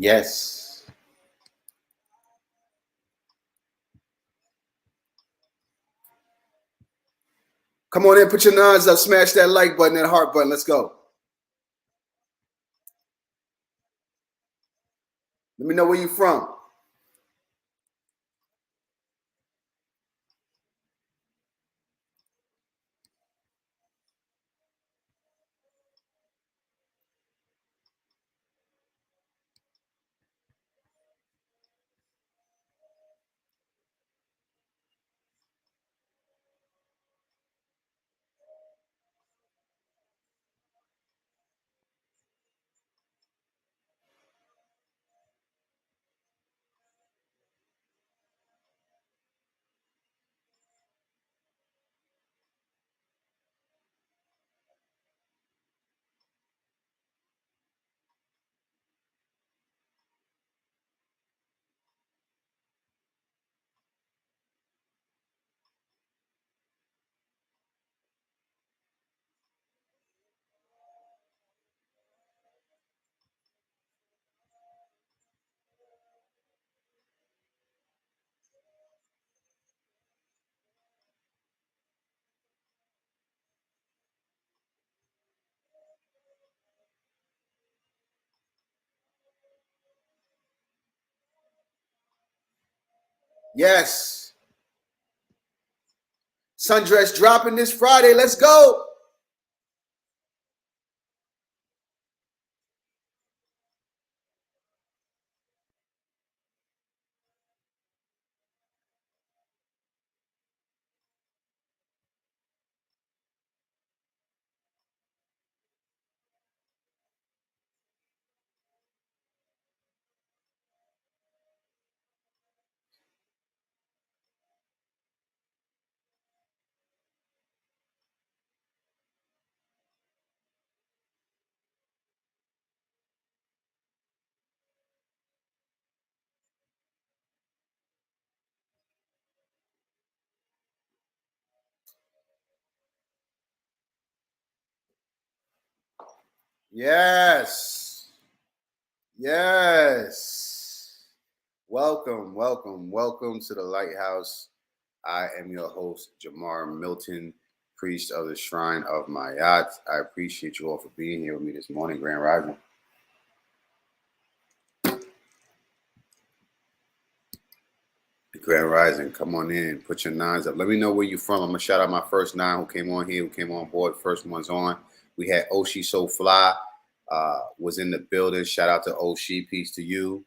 Yes. Come on in, put your nines up, smash that like button, that heart button. Let's go. Let me know where you from. Yes. Sundress dropping this Friday. Let's go. Yes. Yes. Welcome, welcome, welcome to the Lighthouse. I am your host, Jamaar Milton, priest of the Shrine of Mayat. I appreciate you all for being here with me this morning, Grand Rising. Grand Rising, come on in, put your nines up. Let me know where you're from. I'm gonna shout out my first nine who came on here, who came on board. First one's on. We had Oshi So Fly, was in the building. Shout out to Oshi, peace to you.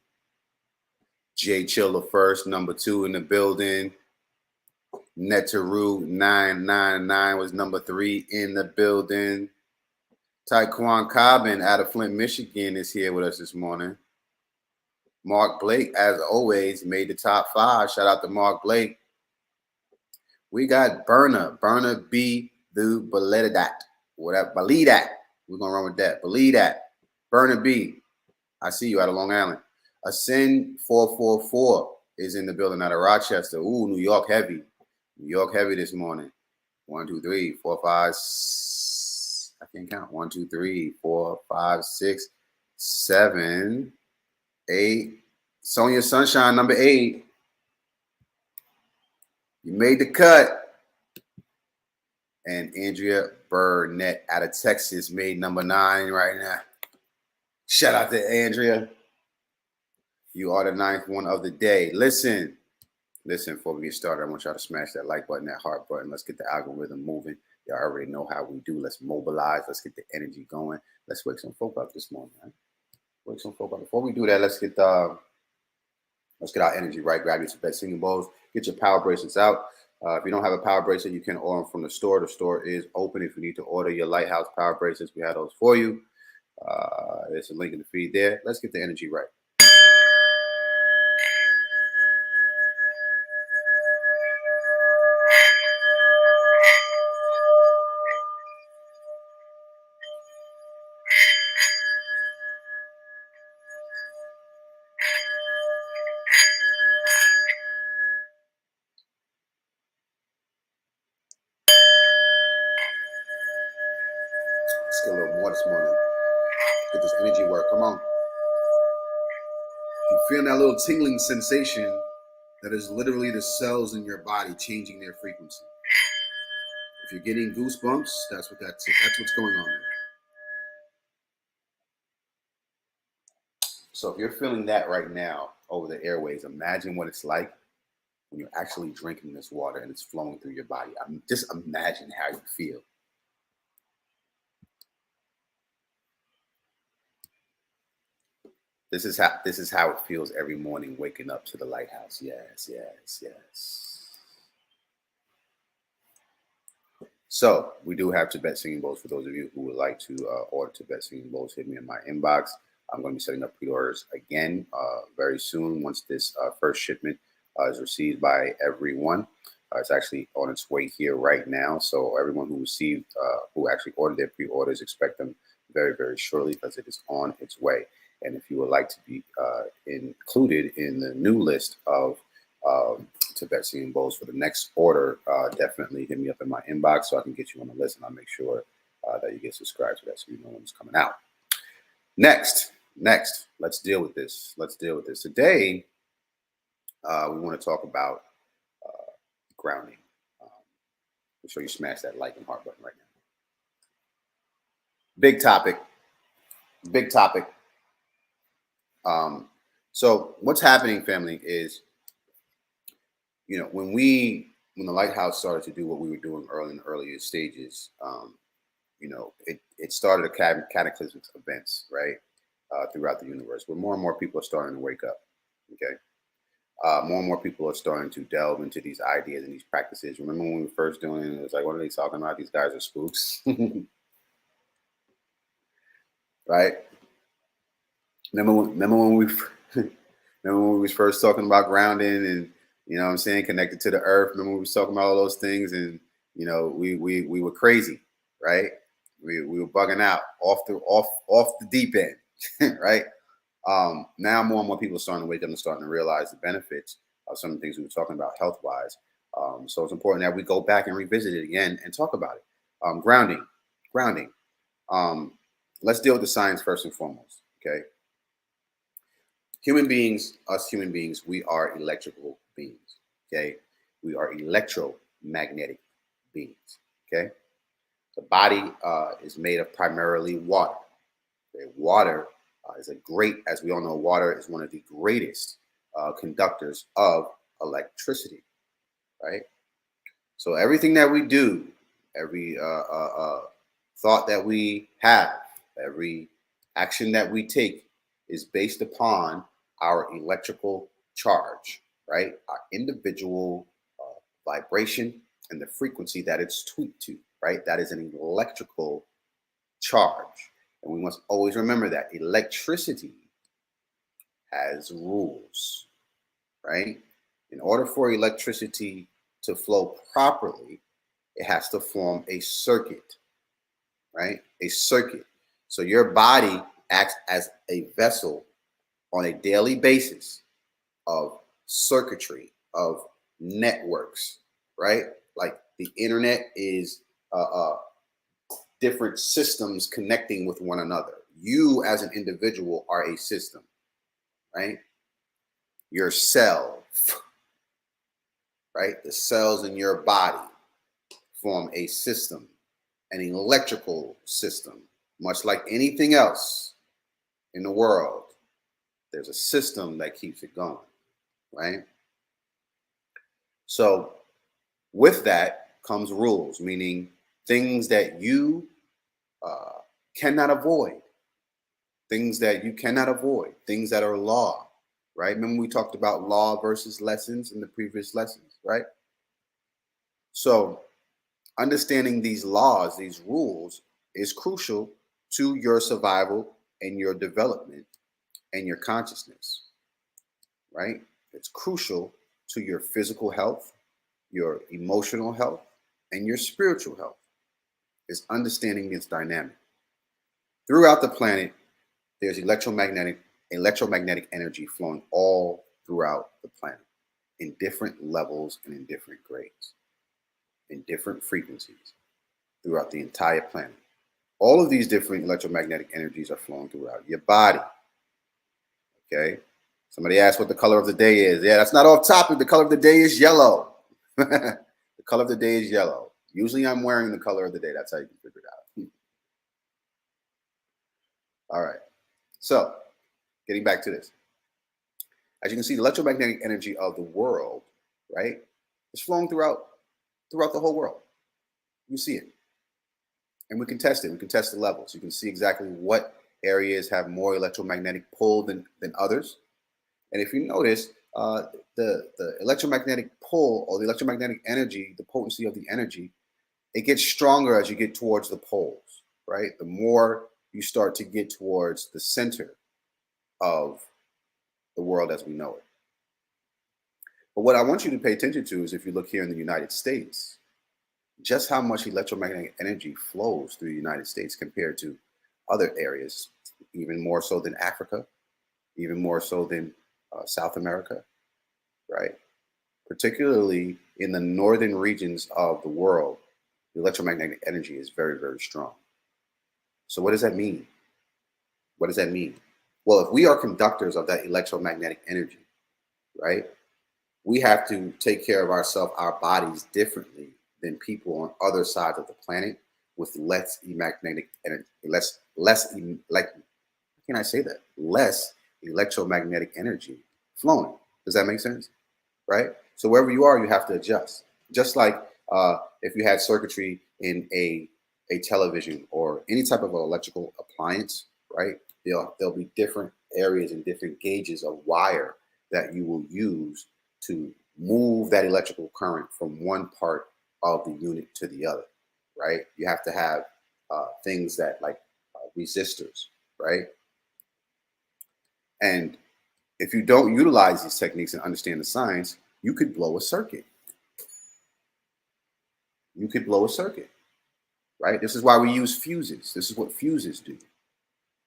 Jay Chiller first, number 2 in the building. Netaru 999 was number 3 in the building. Taekwon Cobbin out of Flint, Michigan is here with us this morning. Mark Blake, as always, made the top 5. Shout out to Mark Blake. We got Burner B, the believe that. Whatever, believe that. We're gonna run with that. Believe that. Burner B. I see you out of Long Island. Ascend 444 is in the building out of Rochester. Ooh, New York heavy. New York heavy this morning. 1, 2, 3, 4, 5. I can't count. 1, 2, 3, 4, 5, 6, 7, 8. Sonia Sunshine, number 8. You made the cut. And Andrea Burnett out of Texas made number 9 right now. Shout out to Andrea. You are the 9th one of the day. Listen, before we get started, I want y'all to smash that like button, that heart button. Let's get the algorithm moving. Y'all already know how we do. Let's mobilize. Let's get the energy going. Let's wake some folk up this morning, right? Wake some folk up. Before we do that, let's get our energy right. Grab your bed singing bowls. Get your power bracelets out. If you don't have a power bracelet, you can order them from the store. The store is open. If you need to order your Lighthouse power bracelets, we have those for you. There's a link in the feed there. Let's get the energy right. Let's get a little more this morning. Get this energy work. Come on. feeling that little tingling sensation that is literally the cells in your body changing their frequency. If you're getting goosebumps, that's what's going on there. So if you're feeling that right now over the airways, imagine what it's like when you're actually drinking this water and it's flowing through your body. Just imagine how you feel. This is how it feels every morning waking up to the lighthouse. Yes, yes, yes. So we do have Tibet singing bowls for those of you who would like to order Tibet singing bowls. Hit me in my inbox. I'm going to be setting up pre-orders again very soon once this first shipment is received by everyone. It's actually on its way here right now. So everyone who received, who actually ordered their pre-orders, expect them very, very shortly because it is on its way. And if you would like to be included in the new list of Tibet singing bowls for the next order, definitely hit me up in my inbox so I can get you on the list, and I'll make sure that you get subscribed to that so you know when it's coming out. Next, let's deal with this. Today, we want to talk about grounding. Make sure you smash that like and heart button right now. Big topic. So what's happening, family, is, when the Lighthouse started to do what we were doing in the earlier stages, it started a cataclysmic events, right, throughout the universe, where more and more people are starting to wake up. Okay, more and more people are starting to delve into these ideas and these practices. Remember when we were first doing it, it was like, what are they talking about? These guys are spooks, right? Remember when we was first talking about grounding and, connected to the earth. Remember when we was talking about all those things, and we were crazy, right? We were bugging out off the deep end, right? Now more and more people are starting to wake up and starting to realize the benefits of some of the things we were talking about health wise. So it's important that we go back and revisit it again and talk about it. Grounding. Let's deal with the science first and foremost. Okay. Us human beings, we are electrical beings. Okay. We are electromagnetic beings. Okay. The body is made of primarily water. Okay? Water is as we all know, water is one of the greatest conductors of electricity, right? So everything that we do, every thought that we have, every action that we take is based upon our electrical charge, right? Our individual vibration and the frequency that it's tweaked to, right? That is an electrical charge. And we must always remember that electricity has rules, right? In order for electricity to flow properly, it has to form a circuit, right? A circuit. So your body acts as a vessel on a daily basis of circuitry, of networks, right? Like the internet is different systems connecting with one another. You as an individual are a system, right? Your cell, right? The cells in your body form a system, an electrical system, much like anything else in the world. There's a system that keeps it going, right? So with that comes rules, meaning things that you cannot avoid, things that are law, right? Remember we talked about law versus lessons in the previous lessons, right? So understanding these laws, these rules is crucial to your survival and your development and your consciousness, right? It's crucial to your physical health, your emotional health, and your spiritual health. Is understanding this dynamic. Throughout the planet, there's electromagnetic energy flowing all throughout the planet in different levels and in different grades, in different frequencies throughout the entire planet. All of these different electromagnetic energies are flowing throughout your body. Okay. Somebody asked what the color of the day is. Yeah, that's not off topic. The color of the day is yellow. The color of the day is yellow. Usually I'm wearing the color of the day. That's how you can figure it out. All right. So getting back to this. As you can see, the electromagnetic energy of the world, right, is flowing throughout the whole world. You see it. And we can test it. We can test the levels. You can see exactly what areas have more electromagnetic pull than others. And if you notice, the electromagnetic pull or the electromagnetic energy, the potency of the energy, it gets stronger as you get towards the poles, right? The more you start to get towards the center of the world as we know it. But what I want you to pay attention to is if you look here in the United States, just how much electromagnetic energy flows through the United States compared to other areas, even more so than Africa, even more so than South America, right? Particularly in the northern regions of the world, the electromagnetic energy is very, very strong. So what does that mean? What does that mean? Well, if we are conductors of that electromagnetic energy, right, we have to take care of ourselves, our bodies differently than people on other sides of the planet with less magnetic energy, less like, how can I say that? Less electromagnetic energy flowing. Does that make sense? Right? So wherever you are, you have to adjust. Just like if you had circuitry in a television or any type of electrical appliance, right? There'll be different areas and different gauges of wire that you will use to move that electrical current from one part of the unit to the other, right? You have to have things that like resistors, right? And if you don't utilize these techniques and understand the science, you could blow a circuit. You could blow a circuit, right? This is why we use fuses. This is what fuses do.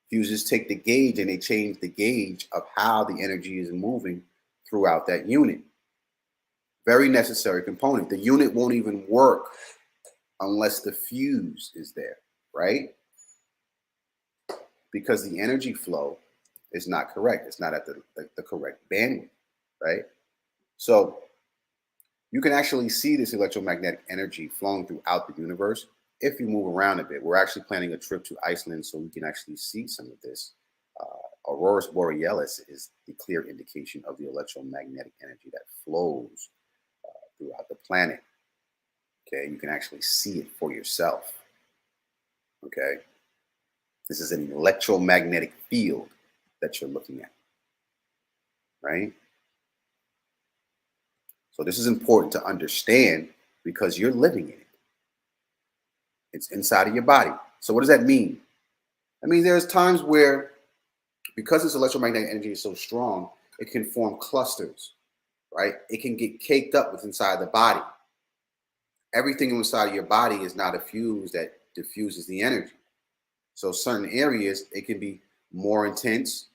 Fuses take the gauge and they change the gauge of how the energy is moving throughout that unit. Very necessary component. The unit won't even work unless the fuse is there, right? Because the energy flow is not correct. It's not at the correct bandwidth, right? So you can actually see this electromagnetic energy flowing throughout the universe if you move around a bit. We're actually planning a trip to Iceland so we can actually see some of this. Aurora Borealis is the clear indication of the electromagnetic energy that flows throughout the planet. Okay, you can actually see it for yourself. Okay, this is an electromagnetic field that you're looking at, right? So this is important to understand because you're living in it. It's inside of your body. So what does that mean? I mean, there's times where, because this electromagnetic energy is so strong, it can form clusters, right? It can get caked up with inside the body. Everything inside of your body is not a fuse that diffuses the energy. So certain areas, it can be more intense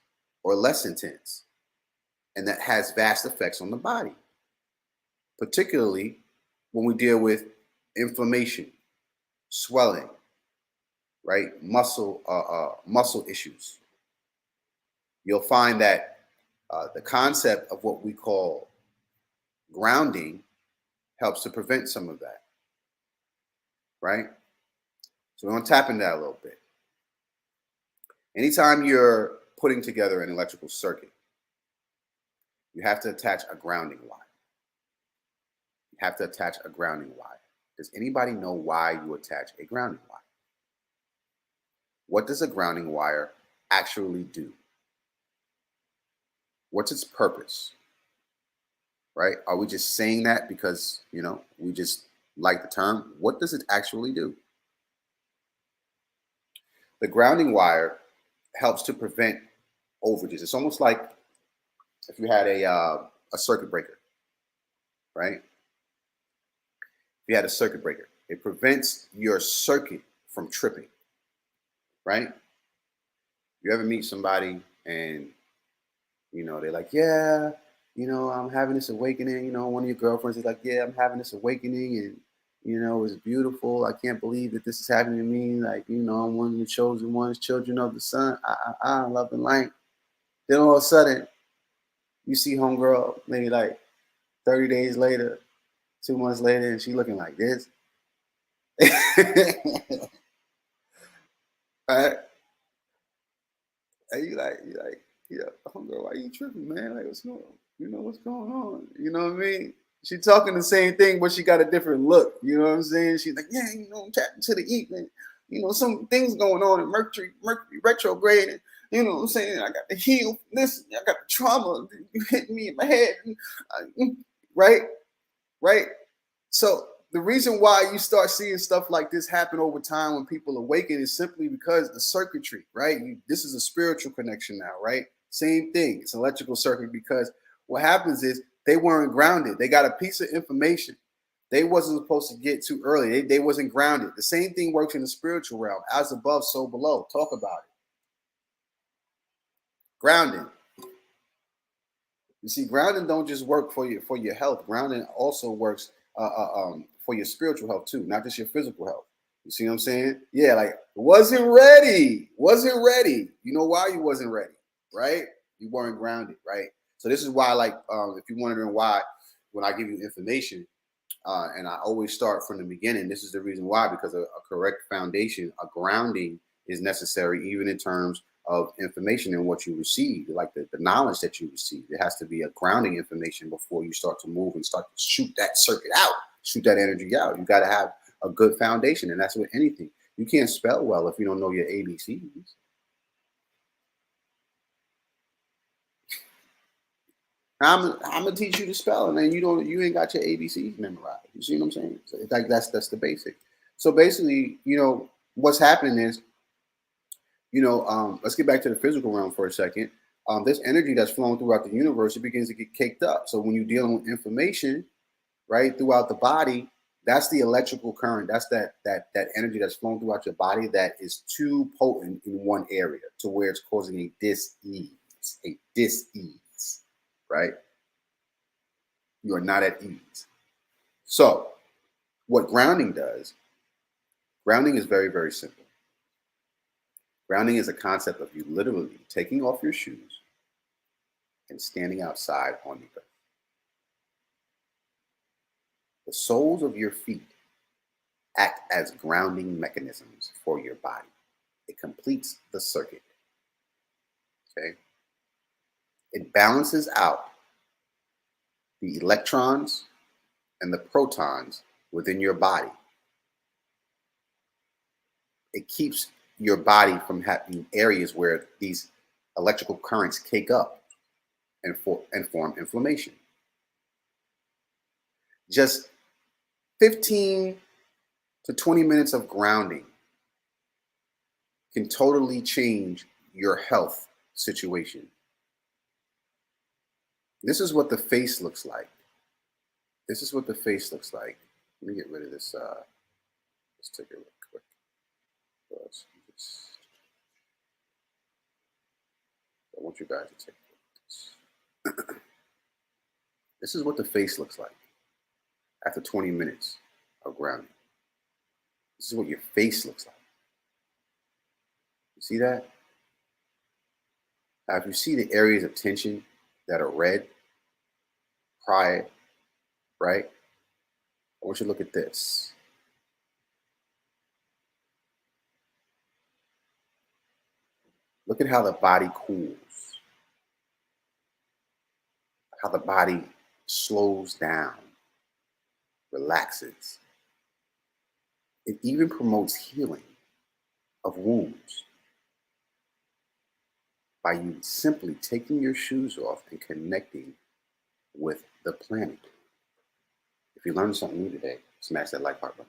or less intense. And that has vast effects on the body, particularly when we deal with inflammation, swelling, right? Muscle issues. You'll find that the concept of what we call grounding helps to prevent some of that, right? So we're going to tap into that a little bit. Anytime you're putting together an electrical circuit, you have to attach a grounding wire. You have to attach a grounding wire. Does anybody know why you attach a grounding wire? What does a grounding wire actually do? What's its purpose? Right? Are we just saying that because, you know, we just like the term? What does it actually do? The grounding wire helps to prevent overages. It's almost like if you had a circuit breaker, right? If you had a circuit breaker, it prevents your circuit from tripping, right? You ever meet somebody and, you know, they're like, yeah, you know, I'm having this awakening. You know, one of your girlfriends is like, yeah, I'm having this awakening and, you know, it's beautiful. I can't believe that this is happening to me. Like, you know, I'm one of the chosen ones, children of the sun. Love and light. Then all of a sudden, You see homegirl maybe like 30 days later, 2 months later, and she looking like this. Right? And homegirl, why you tripping, man? Like, what's going on? What's going on? You know what I mean? She talking the same thing, but she got a different look. You know what I'm saying? She's like, yeah, I'm tapping to the evening. Some things going on in Mercury retrograde. And, you know what I'm saying? I got to heal from this. I got the trauma. You hitting me in my head. Right? Right? So the reason why you start seeing stuff like this happen over time when people awaken is simply because the circuitry, right? This is a spiritual connection now, right? Same thing. It's electrical circuit, because what happens is they weren't grounded. They got a piece of information they wasn't supposed to get too early. They wasn't grounded. The same thing works in the spiritual realm. As above, so below. Talk about it. Grounding. You see, grounding don't just work for your health. Grounding also works for your spiritual health too, not just your physical health. You see what I'm saying? Yeah, like wasn't ready. You know why you wasn't ready, right? You weren't grounded, right? So this is why, like, if you're wondering why, when I give you information, and I always start from the beginning, this is the reason why, because a correct foundation, a grounding is necessary, even in terms of information and what you receive, like the knowledge that you receive. It has to be a grounding information before you start to move and start to shoot that circuit out, shoot that energy out. You got to have a good foundation, and that's with anything. You can't spell well if you don't know your ABCs. I'm gonna teach you to spell, and then you ain't got your ABCs memorized. You see what I'm saying? So it's like that's the basic. So basically, what's happening is, let's get back to the physical realm for a second. This energy that's flowing throughout the universe, it begins to get caked up. So when you're dealing with information, right, throughout the body, that's the electrical current. That's that energy that's flowing throughout your body that is too potent in one area to where it's causing a dis-ease, right? You are not at ease. So what grounding does, grounding is very, very simple. Grounding is a concept of you literally taking off your shoes and standing outside on the earth. The soles of your feet act as grounding mechanisms for your body. It completes the circuit. Okay? It balances out the electrons and the protons within your body. It keeps your body from having areas where these electrical currents cake up and form inflammation. Just 15 to 20 minutes of grounding can totally change your health situation. This is what the face looks like. This is what the face looks like. Let me get rid of this. Let's take it real quick. I want you guys to take this. This is what the face looks like after 20 minutes of grounding. This is what your face looks like. You see that? Now, if you see the areas of tension that are red, pride, right? I want you to look at this. Look at how the body cools, how the body slows down, relaxes. It even promotes healing of wounds by you simply taking your shoes off and connecting with the planet. If you learned something new today, smash that like button.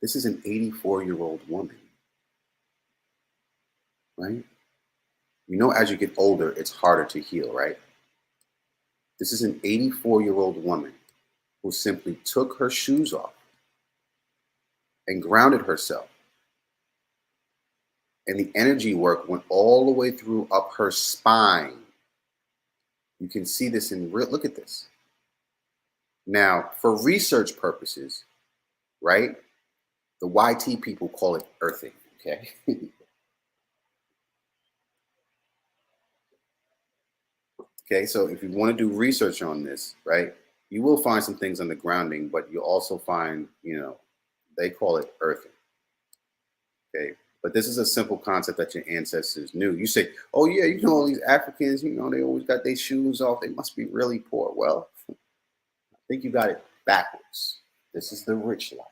This is an 84-year-old woman, right? As you get older, it's harder to heal, right? This is an 84-year-old woman who simply took her shoes off and grounded herself. And the energy work went all the way through up her spine. You can see this in real, look at this. Now, for research purposes, right? The YT people call it earthing, okay? Okay, so if you want to do research on this, right, you will find some things on the grounding, but you'll also find, they call it earthing. Okay, but this is a simple concept that your ancestors knew. You say, oh, yeah, all these Africans, they always got their shoes off. They must be really poor. Well, I think you got it backwards. This is the rich life.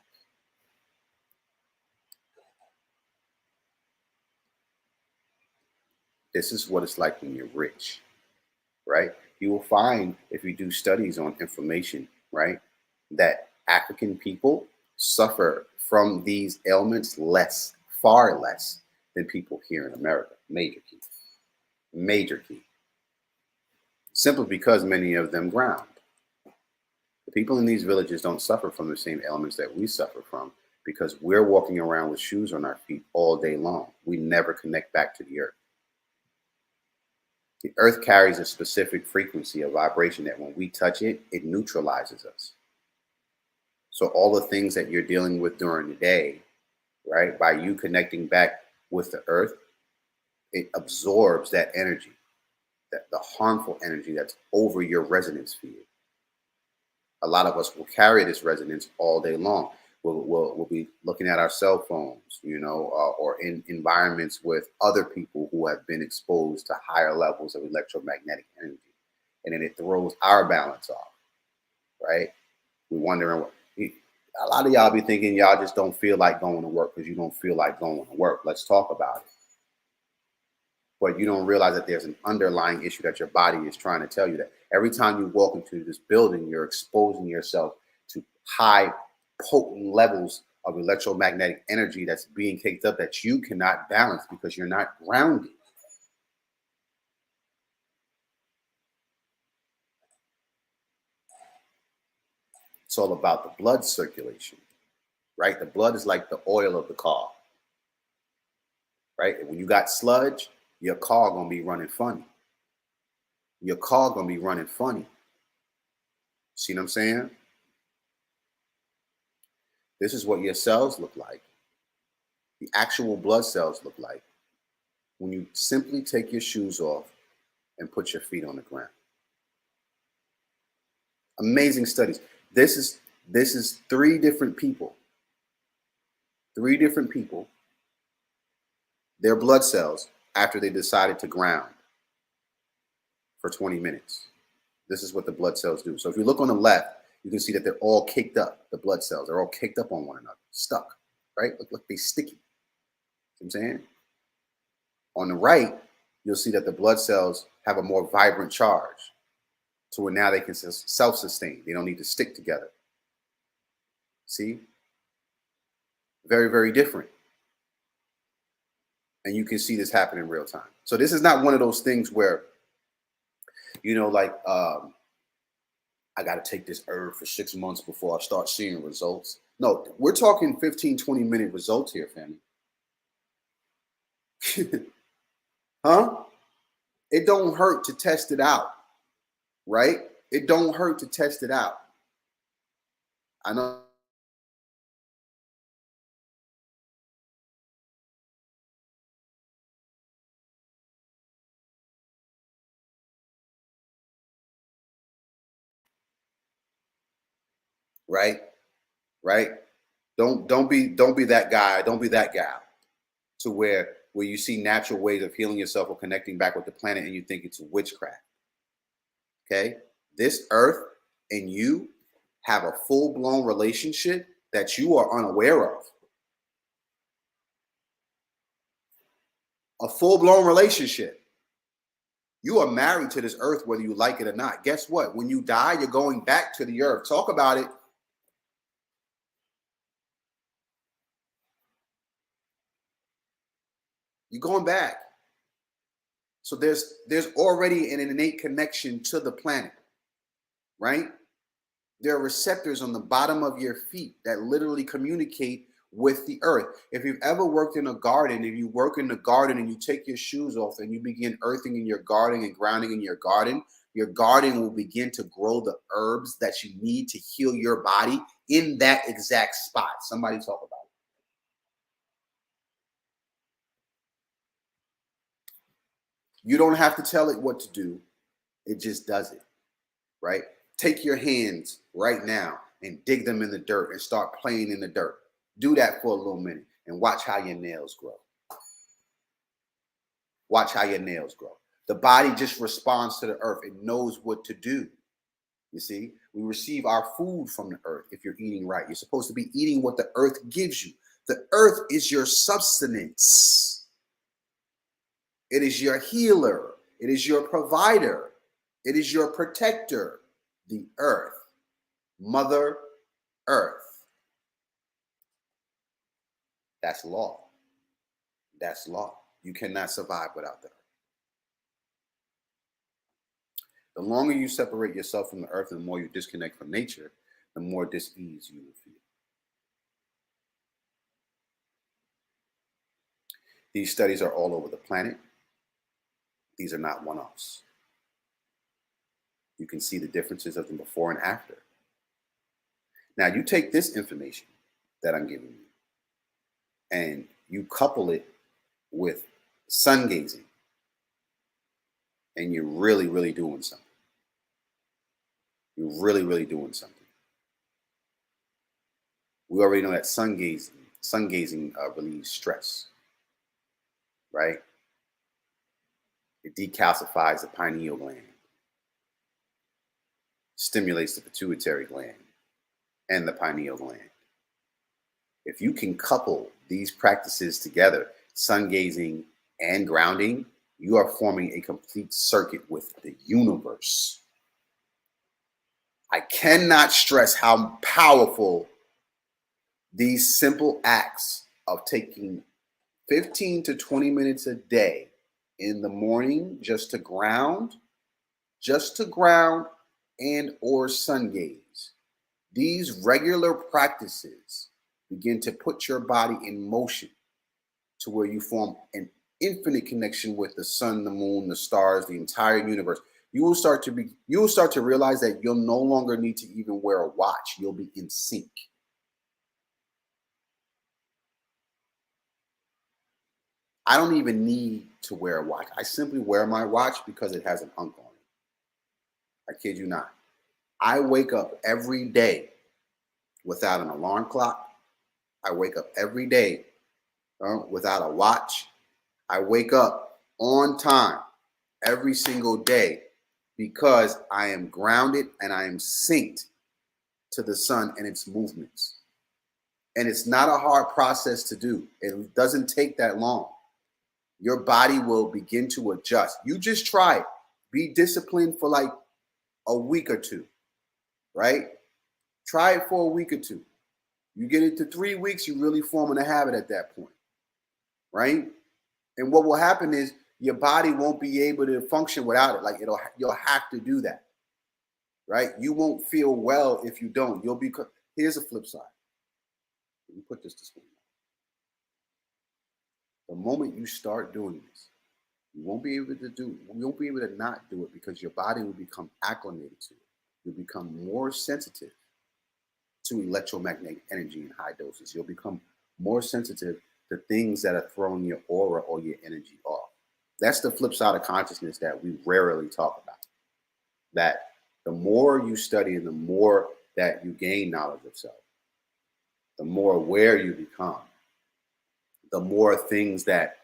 This is what it's like when you're rich, right? You will find, if you do studies on information, right, that African people suffer from these ailments less, far less than people here in America. Major key. Major key. Simply because many of them ground. The people in these villages don't suffer from the same ailments that we suffer from because we're walking around with shoes on our feet all day long. We never connect back to the earth. The earth carries a specific frequency of vibration that when we touch it, it neutralizes us. So all the things that you're dealing with during the day, right, by you connecting back with the earth, it absorbs that energy, that the harmful energy that's over your resonance field. A lot of us will carry this resonance all day long. We'll be looking at our cell phones, or in environments with other people who have been exposed to higher levels of electromagnetic energy. And then it throws our balance off, right? We're wondering a lot of y'all be thinking y'all just don't feel like going to work because you don't feel like going to work. Let's talk about it. But you don't realize that there's an underlying issue that your body is trying to tell you that every time you walk into this building, you're exposing yourself to high, potent levels of electromagnetic energy that's being kicked up that you cannot balance because you're not grounded. It's all about the blood circulation, right? The blood is like the oil of the car, right? When you got sludge, your car gonna be running funny. Your car gonna be running funny. See what I'm saying? This is what your cells look like. The actual blood cells look like when you simply take your shoes off and put your feet on the ground. Amazing studies. This is three different people. Three different people. Their blood cells after they decided to ground for 20 minutes. This is what the blood cells do. So if you look on the left, you can see that they're all caked up. The blood cells, they're all caked up on one another, stuck, right? Look, they sticky. See what I'm saying? On the right, you'll see that the blood cells have a more vibrant charge to where now they can self-sustain. They don't need to stick together. See? Very, very different. And you can see this happen in real time. So this is not one of those things where, I got to take this herb for 6 months before I start seeing results. No, we're talking 15, 20-minute results here, family. Huh? It don't hurt to test it out, right? It don't hurt to test it out. I know. Right? Right? Don't be that guy. Don't be that gal to where you see natural ways of healing yourself or connecting back with the planet and you think it's witchcraft. Okay? This earth and you have a full-blown relationship that you are unaware of. A full-blown relationship. You are married to this earth whether you like it or not. Guess what? When you die, you're going back to the earth. Talk about it. You're going back. So there's already an innate connection to the planet, right? There are receptors on the bottom of your feet that literally communicate with the earth. If you've ever worked in a garden, if you work in the garden and you take your shoes off and you begin earthing in your garden and grounding in your garden will begin to grow the herbs that you need to heal your body in that exact spot. Somebody talk about it. You don't have to tell it what to do. It just does it, right? Take your hands right now and dig them in the dirt and start playing in the dirt. Do that for a little minute and watch how your nails grow. Watch how your nails grow. The body just responds to the earth. It knows what to do. You see, we receive our food from the earth. If you're eating right, you're supposed to be eating what the earth gives you. The earth is your substance. It is your healer. It is your provider. It is your protector. The earth, Mother Earth. That's law. That's law. You cannot survive without the earth. The longer you separate yourself from the earth and the more you disconnect from nature, the more dis-ease you will feel. These studies are all over the planet. These are not one-offs. You can see the differences of them before and after. Now, you take this information that I'm giving you and you couple it with sun gazing, and you're really, really doing something. You're really, really doing something. We already know that sun gazing relieves stress, right? It decalcifies the pineal gland, stimulates the pituitary gland and the pineal gland. If you can couple these practices together, sun gazing and grounding, you are forming a complete circuit with the universe. I cannot stress how powerful these simple acts of taking 15 to 20 minutes a day in the morning just to ground and or sun gaze. These regular practices begin to put your body in motion to where you form an infinite connection with the sun, the moon, the stars, the entire universe. You will start to realize that you'll no longer need to even wear a watch. You'll be in sync. I don't even need to wear a watch. I simply wear my watch because it has an unk on it. I kid you not. I wake up every day without an alarm clock. I wake up every day without a watch. I wake up on time every single day because I am grounded and I am synced to the sun and its movements. And it's not a hard process to do. It doesn't take that long. Your body will begin to adjust. You just try it. Be disciplined for like a week or two, right? Try it for a week or two. You get into 3 weeks, you're really forming a habit at that point, right? And what will happen is your body won't be able to function without it. Like you'll have to do that, right? You won't feel well if you don't. Here's a flip side. Let me put this disclaimer. The moment you start doing this, you won't be able to not do it because your body will become acclimated to it. You'll become more sensitive to electromagnetic energy in high doses. You'll become more sensitive to things that are throwing your aura or your energy off. That's the flip side of consciousness that we rarely talk about. That the more you study and the more that you gain knowledge of self, the more aware you become, the more things that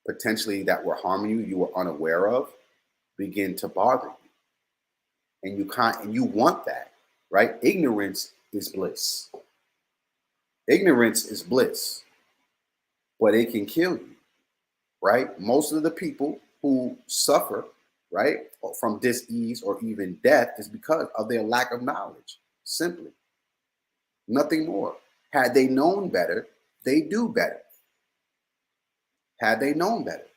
potentially that were harming you were unaware of, begin to bother you. And you want that, right? Ignorance is bliss. Ignorance is bliss, but it can kill you, right? Most of the people who suffer, right, from dis-ease or even death is because of their lack of knowledge, simply. Nothing more. Had they known better, they do better. Had they known better,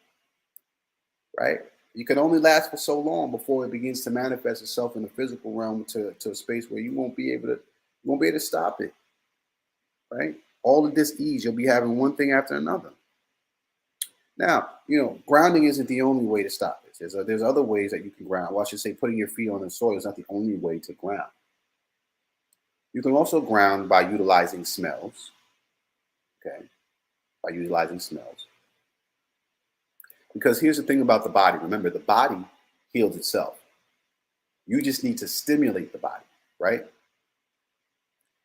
right? You can only last for so long before it begins to manifest itself in the physical realm to a space where you won't be able to stop it, right? All of this ease, you'll be having one thing after another. Now, grounding isn't the only way to stop this. There's other ways that you can ground. Well, I should say putting your feet on the soil is not the only way to ground. You can also ground by utilizing smells, okay? By utilizing smells. Because here's the thing about the body. Remember, the body heals itself. You just need to stimulate the body, right?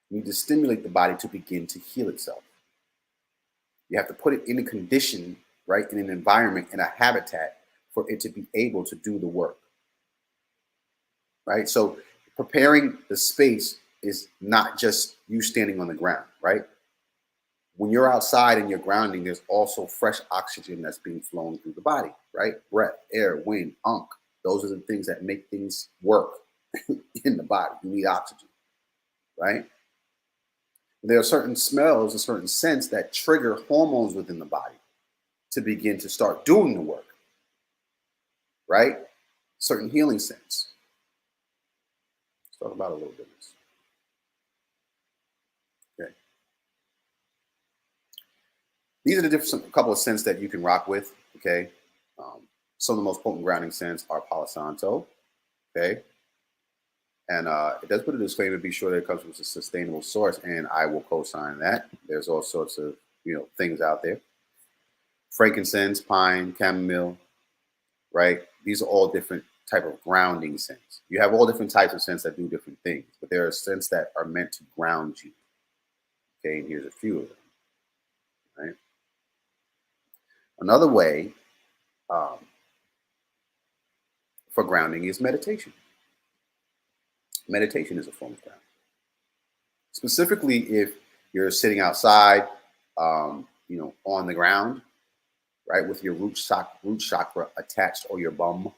You need to stimulate the body to begin to heal itself. You have to put it in a condition, right, in an environment, in a habitat for it to be able to do the work, right? So preparing the space is not just you standing on the ground, right? When you're outside and you're grounding, there's also fresh oxygen that's being flown through the body, right? Breath, air, wind, unk. Those are the things that make things work in the body. You need oxygen, right? There are certain smells and certain scents that trigger hormones within the body to begin to start doing the work, right? Certain healing scents. Let's talk about a little bit of this. Okay. These are the different couple of scents that you can rock with, okay? Some of the most potent grounding scents are Palo Santo, okay? And it does put a disclaimer, be sure that it comes from a sustainable source, and I will co-sign that. There's all sorts of, things out there. Frankincense, pine, chamomile, right? These are all different type of grounding scents. You have all different types of scents that do different things, but there are scents that are meant to ground you. Okay, and here's a few of them, right? Another way for grounding is meditation. Meditation is a form of grounding. Specifically, if you're sitting outside, on the ground, right, with your root chakra attached, or your bum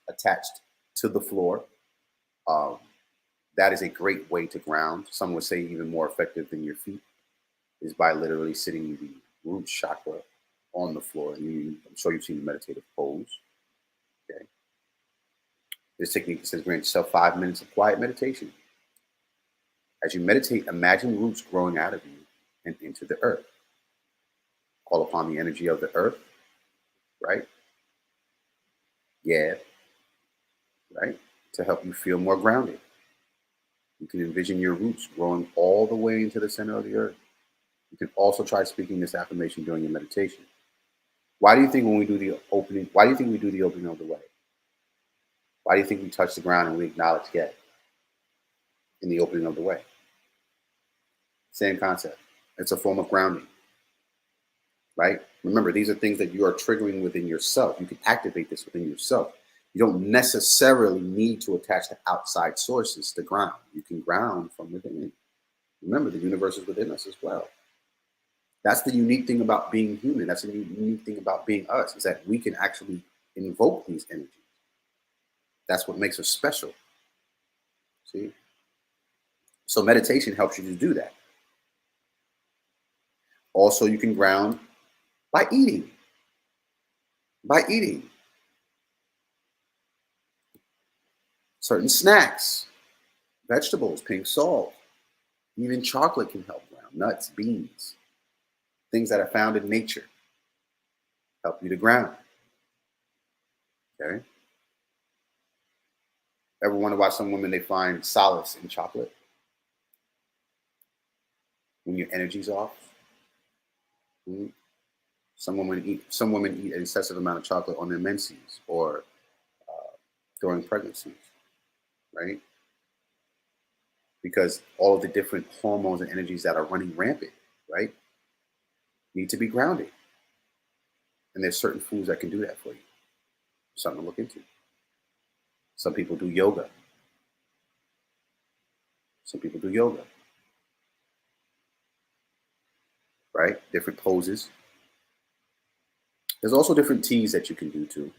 attached to the floor, that is a great way to ground. Some would say even more effective than your feet is by literally sitting the root chakra on the floor. And I'm sure you've seen the meditative pose. Okay. This technique says grant yourself 5 minutes of quiet meditation. As you meditate, imagine roots growing out of you and into the earth. Call upon the energy of the earth, right? Yeah, right? To help you feel more grounded. You can envision your roots growing all the way into the center of the earth. You can also try speaking this affirmation during your meditation. Why do you think we do the opening of the way? Why do you think we touch the ground and we acknowledge get in the opening of the way? Same concept. It's a form of grounding, right? Remember, these are things that you are triggering within yourself. You can activate this within yourself. You don't necessarily need to attach to outside sources to ground. You can ground from within. Remember, the universe is within us as well. That's the unique thing about being human. That's the unique thing about being us, is that we can actually invoke these energies. That's what makes us special. See? So meditation helps you to do that. Also, you can ground by eating. By eating certain snacks, vegetables, pink salt, even chocolate can help ground. Nuts, beans, things that are found in nature help you to ground. Okay. Ever wonder why some women, they find solace in chocolate when your energy's off? Mm-hmm. Some women eat an excessive amount of chocolate on their menses or during pregnancies, right? Because all of the different hormones and energies that are running rampant, right, need to be grounded. And there's certain foods that can do that for you. Something to look into. Some people do yoga. Some people do yoga, right? Different poses. There's also different teas that you can do too.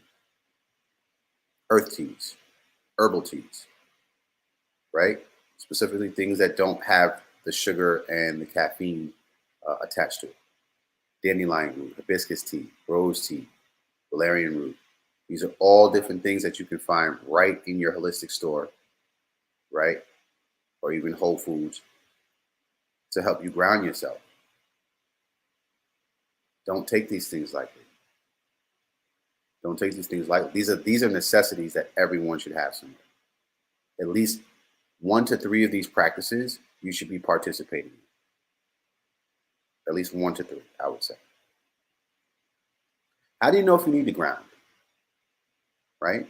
Earth teas, herbal teas, right? Specifically things that don't have the sugar and the caffeine attached to it. Dandelion root, hibiscus tea, rose tea, valerian root. These are all different things that you can find right in your holistic store, right? Or even Whole Foods to help you ground yourself. Don't take these things lightly. Don't take these things lightly. These are necessities that everyone should have somewhere. At least 1 to 3 of these practices you should be participating in. At least 1 to 3, I would say. How do you know if you need to ground? Right?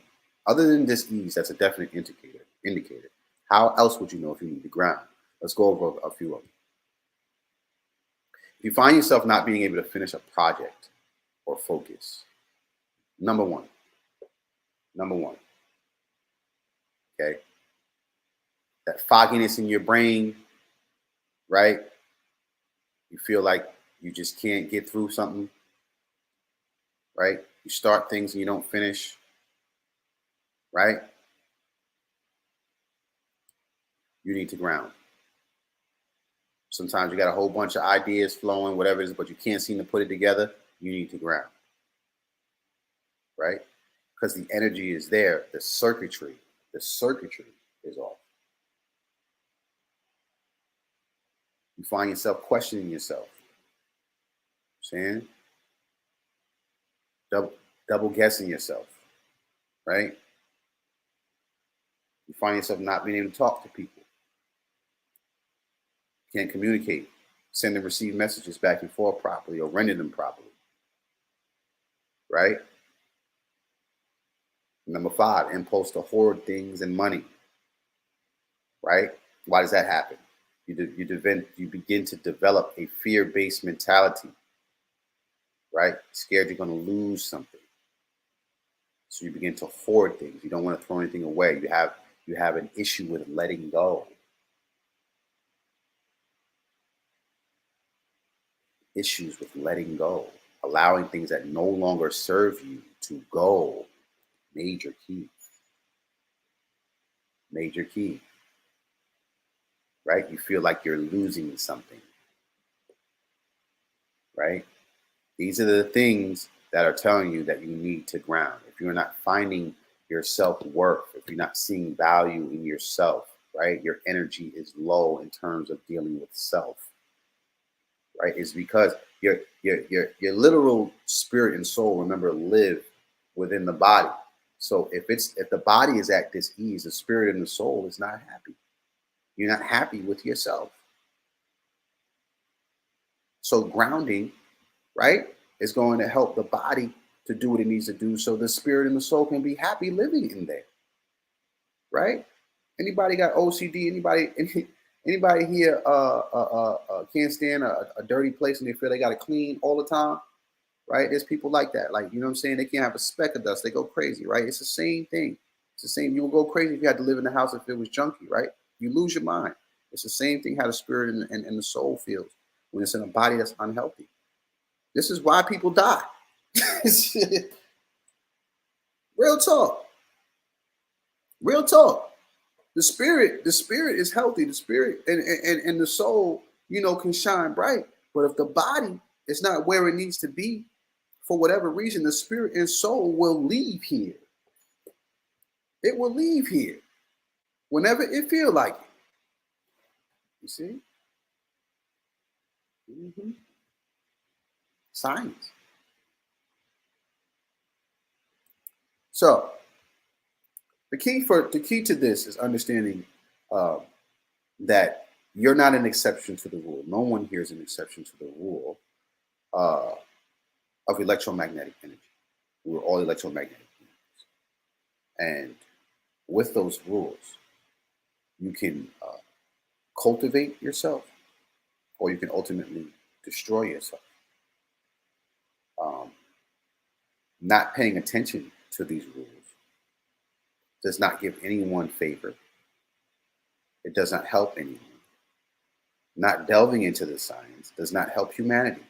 Other than dis-ease, that's a definite indicator. How else would you know if you need to ground? Let's go over a few of them. If you find yourself not being able to finish a project or focus, number one, okay, that fogginess in your brain, right? You feel like you just can't get through something, right? You start things and you don't finish, right? You need to ground. Sometimes you got a whole bunch of ideas flowing, whatever it is, but you can't seem to put it together. You need to ground, right? Because the energy is there. The circuitry is off. You find yourself questioning yourself. Saying, double guessing yourself, right? You find yourself not being able to talk to people. Can't communicate, send and receive messages back and forth properly or render them properly, right? Number 5, impulse to hoard things and money, right? Why does that happen? You begin to develop a fear-based mentality, right? Scared you're going to lose something. So you begin to hoard things. You don't want to throw anything away. You have an issue with letting go. Issues with letting go, allowing things that no longer serve you to go. Major key. Major key. Right? You feel like you're losing something. Right? These are the things that are telling you that you need to ground. If you're not finding your self-worth, if you're not seeing value in yourself, right? Your energy is low in terms of dealing with self. Right? It's because your literal spirit and soul, remember, live within the body. So if the body is at dis-ease, the spirit and the soul is not happy. You're not happy with yourself. So grounding, right, is going to help the body to do what it needs to do so the spirit and the soul can be happy living in there. Right? Anybody got OCD? Anybody here can't stand a dirty place and they feel they got to clean all the time? Right? There's people like that. Like, you know what I'm saying? They can't have a speck of dust. They go crazy, right? It's the same thing. It's the same. You will go crazy if you had to live in the house if it was junky, right? You lose your mind. It's the same thing how the spirit and the soul feels when it's in a body that's unhealthy. This is why people die. Real talk. Real talk. The spirit is healthy. The spirit and the soul, can shine bright. But if the body is not where it needs to be, for whatever reason, the spirit and soul will leave here. It will leave here whenever it feels like it. You see? Mm-hmm. Science. So the key to this is understanding that you're not an exception to the rule. No one here is an exception to the rule of electromagnetic energy. We're all electromagnetic energies. And with those rules, you can cultivate yourself or you can ultimately destroy yourself. Not paying attention to these rules does not give anyone favor. It does not help anyone. Not delving into the science does not help humanity.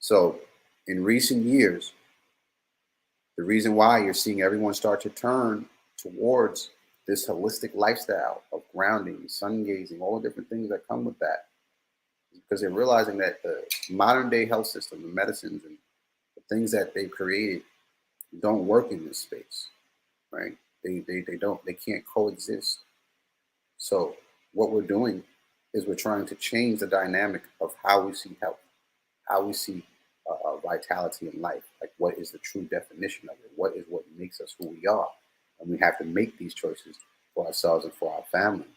So in recent years, the reason why you're seeing everyone start to turn towards this holistic lifestyle of grounding, sun gazing, all the different things that come with that, is because they're realizing that the modern day health system, the medicines and the things that they've created don't work in this space, right? They can't coexist. So what we're doing is we're trying to change the dynamic of how we see health, how we see vitality in life. Like, what is the true definition of it? What makes us who we are? And we have to make these choices for ourselves and for our families,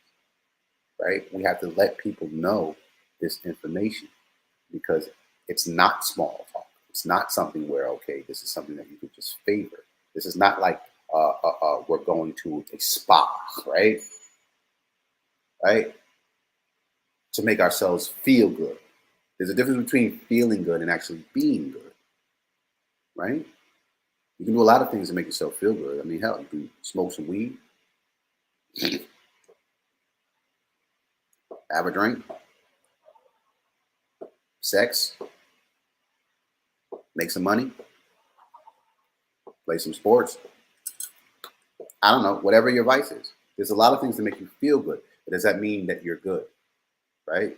right? We have to let people know this information because it's not small talk. It's not something where, okay, this is something that you could just favor. This is not like we're going to a spa, right? Right? To make ourselves feel good. There's a difference between feeling good and actually being good, right? You can do a lot of things to make yourself feel good. I mean, hell, you can smoke some weed, have a drink, sex, make some money, play some sports. I don't know, whatever your vice is. There's a lot of things to make you feel good. But does that mean that you're good? Right?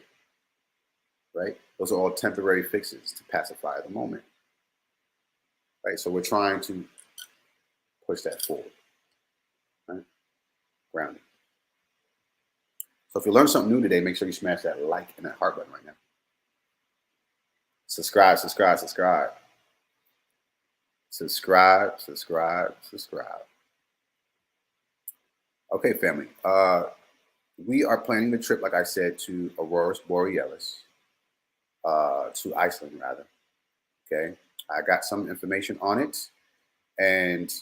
Right? Those are all temporary fixes to pacify the moment. Right? So we're trying to push that forward. Right? Grounding. So if you learned something new today, make sure you smash that like and that heart button right now. Subscribe, subscribe, subscribe. Subscribe, subscribe, subscribe. Okay, family. We are planning the trip, like I said, to Aurora Borealis, to Iceland, rather. Okay. I got some information on it, and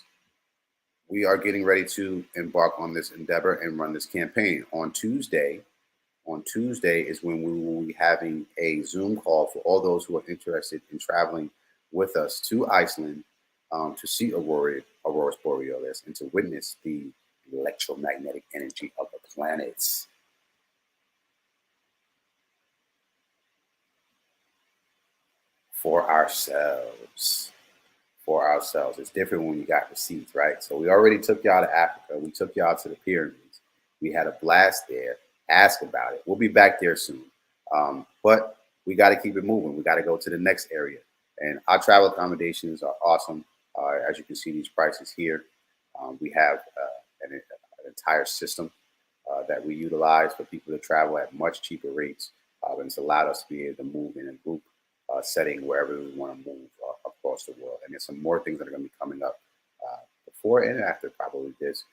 we are getting ready to embark on this endeavor and run this campaign. On Tuesday is when we will be having a Zoom call for all those who are interested in traveling with us to Iceland to see Aurora Borealis and to witness the electromagnetic energy of the planets. For ourselves. It's different when you got receipts, right? So we already took y'all to Africa. We took y'all to the pyramids. We had a blast there. Ask about it. We'll be back there soon. But we got to keep it moving. We got to go to the next area. And our travel accommodations are awesome. As you can see, these prices here. We have an entire system that we utilize for people to travel at much cheaper rates. And it's allowed us to be able to move in a group setting wherever we want to move across the world. And there's some more things that are going to be coming up before and after probably this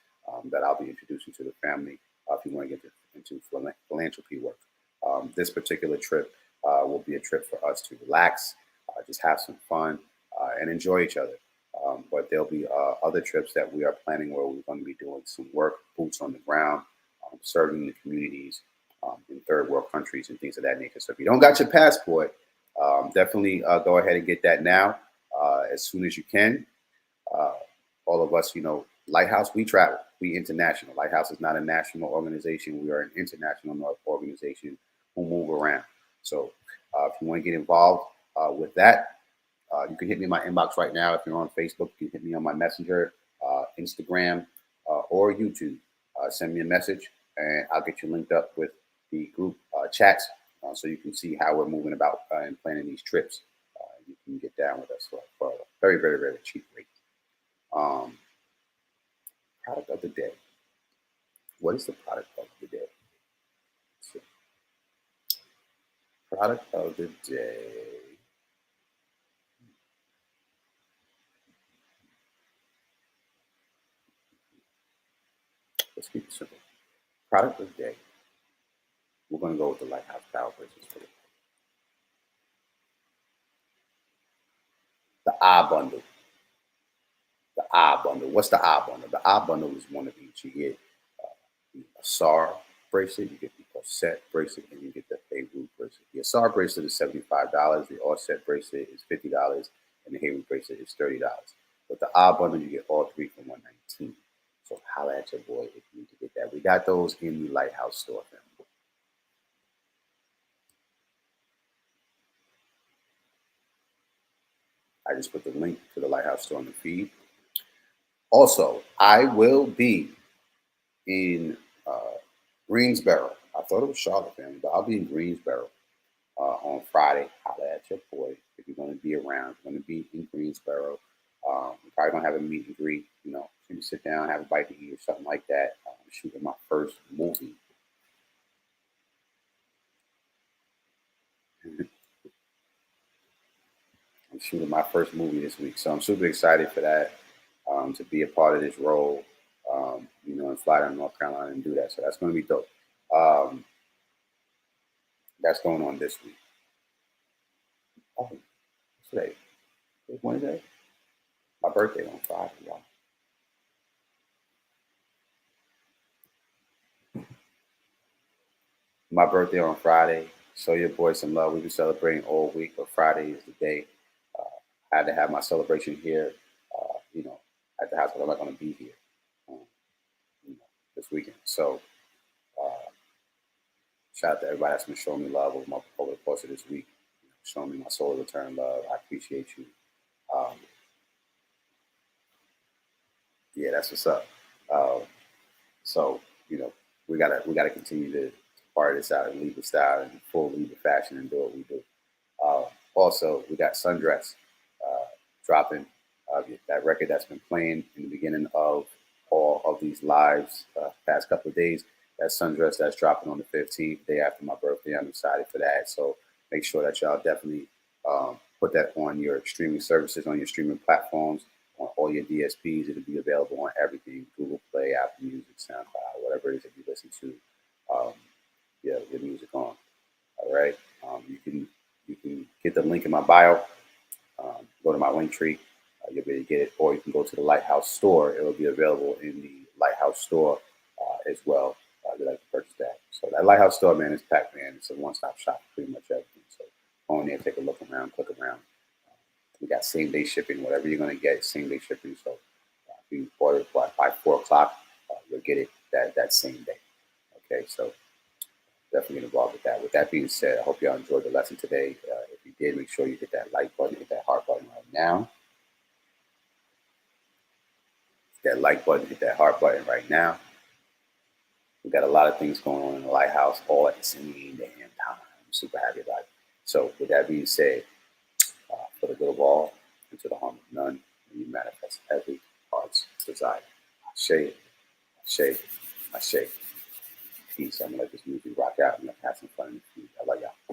that I'll be introducing to the family if you want to get into philanthropy work. This particular trip will be a trip for us to relax, just have some fun, and enjoy each other. But there'll be other trips that we are planning where we're going to be doing some work, boots on the ground, serving the communities in third world countries and things of that nature. So if you don't got your passport, definitely go ahead and get that now as soon as you can. All of us, Lighthouse, we travel. We international. Lighthouse is not a national organization. We are an international organization who move around. So if you want to get involved with that, you can hit me in my inbox right now. If you're on Facebook, you can hit me on my Messenger, Instagram, or YouTube. Send me a message, and I'll get you linked up with the group chats so you can see how we're moving about and planning these trips. You can get down with us for a very, very, very cheap rate. Product of the day. What is the product of the day? So, product of the day. Let's keep it simple. Product of the day. We're going to go with the Lighthouse Power Bracelets for it. The I bundle. The I bundle. What's the I bundle? The I bundle is one of each. You get the Asar bracelet, you get the Offset bracelet, and you get the Herbal bracelet. The Asar bracelet is $75. The Offset bracelet is $50, and the Herbal bracelet is $30. With the I bundle, you get all three for $119. So holla at your boy if you need to get that. We got those in the Lighthouse store, family. I just put the link to the Lighthouse store on the feed. Also, I will be in Greensboro. I thought it was Charlotte, family, but I'll be in Greensboro on Friday. Holla at your boy if you're going to be around. If you're going to be in Greensboro. We're probably going to have a meet and greet, maybe sit down, have a bite to eat or something like that. I'm shooting my first movie. I'm shooting my first movie this week, so I'm super excited for that, to be a part of this role, and fly down to North Carolina and do that. So that's going to be dope. That's going on this week. Oh, what's today? It's Wednesday. My birthday on Friday, y'all. My birthday on Friday. Show your boy some love. We've been celebrating all week, but Friday is the day. Uh, I had to have my celebration here, at the house, but I'm not going to be here um, this weekend. So, uh, shout out to everybody that's been showing me love over the course of this week, showing me my soul return love. I appreciate you. Um, yeah, that's what's up. Uh, so, we gotta continue to party this out and leave the style and full leave the fashion and do what we do. Uh, Also, we got Sundress uh, dropping that record that's been playing in the beginning of all of these lives past couple of days. That Sundress that's dropping on the 15th, day after my birthday. I'm excited for that. So make sure that y'all definitely put that on your streaming services, on your streaming platforms, on all your DSPs. It'll be available on everything: Google Play, Apple Music, SoundCloud, whatever it is that you listen to. Um, your music on. All right. You can get the link in my bio. Go to my link tree. You'll be able to get it, or you can go to the Lighthouse store. It will be available in the Lighthouse store as well. You'd like to purchase that. So that Lighthouse store, man, is packed, man. It's a one-stop shop for pretty much everything. So go in there, take a look around, click around. We got same-day shipping. Whatever you're gonna get, same-day shipping. So if you order by 4 o'clock, you'll get it that same day. Okay, so definitely get involved with that. With that being said, I hope y'all enjoyed the lesson today. If you did, make sure you hit that like button, hit that heart button right now. Hit that like button, hit that heart button right now. We got a lot of things going on in the Lighthouse all at the same damn time. I'm super happy about it. So with that being said, for the good of all and to the harm of none, and you manifest every heart's desire. I say, peace. I'm gonna let this music rock out and pass in front of you. I love y'all.